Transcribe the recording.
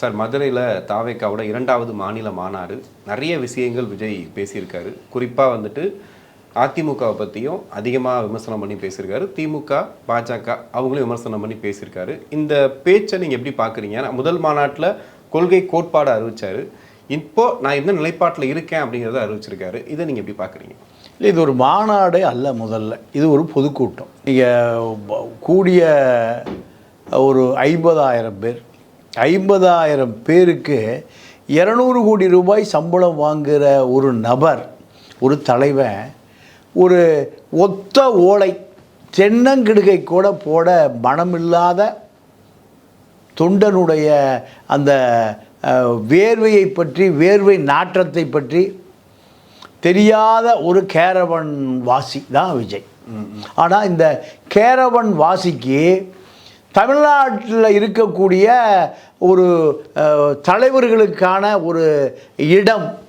Sir, மதுரையில் தாவேக்காவோட 2வது மாநில மாநாடு, நிறைய விஷயங்கள் விஜய் பேசியிருக்காரு. குறிப்பாக வந்துட்டு அதிமுகவை பற்றியும் அதிகமாக விமர்சனம் பண்ணி பேசியிருக்காரு. திமுக, பாஜக அவங்களையும் விமர்சனம் பண்ணி பேசியிருக்காரு. இந்த பேச்சை நீங்கள் எப்படி பார்க்குறீங்க? முதல் மாநாட்டில் கொள்கை கோட்பாடு அறிவிச்சார். இப்போது நான் என்ன நிலைப்பாட்டில் இருக்கேன் அப்படிங்கிறத அறிவிச்சிருக்காரு. இதை நீங்கள் எப்படி பார்க்குறீங்க? இல்லை, இது ஒரு மாநாடே அல்ல. முதல்ல இது ஒரு பொதுக்கூட்டம். நீங்கள் கூடிய ஒரு 50,000 பேர், 50,000 பேருக்கு 200 கோடி ரூபாய் சம்பளம் வாங்குகிற ஒரு நபர், ஒரு தலைவன், ஒரு ஒத்த ஓலை தென்னங்கிடுகை கூட போட மனமில்லாத தொண்டனுடைய அந்த வேர்வையை பற்றி, வேர்வை நாற்றத்தை பற்றி தெரியாத ஒரு கேரவன் வாசி தான் விஜய். ஆனால் இந்த கேரவன் வாசிக்கு தமிழ்நாட்டில் இருக்கக்கூடிய ஒரு தலைவர்களுக்கான ஒரு இடம்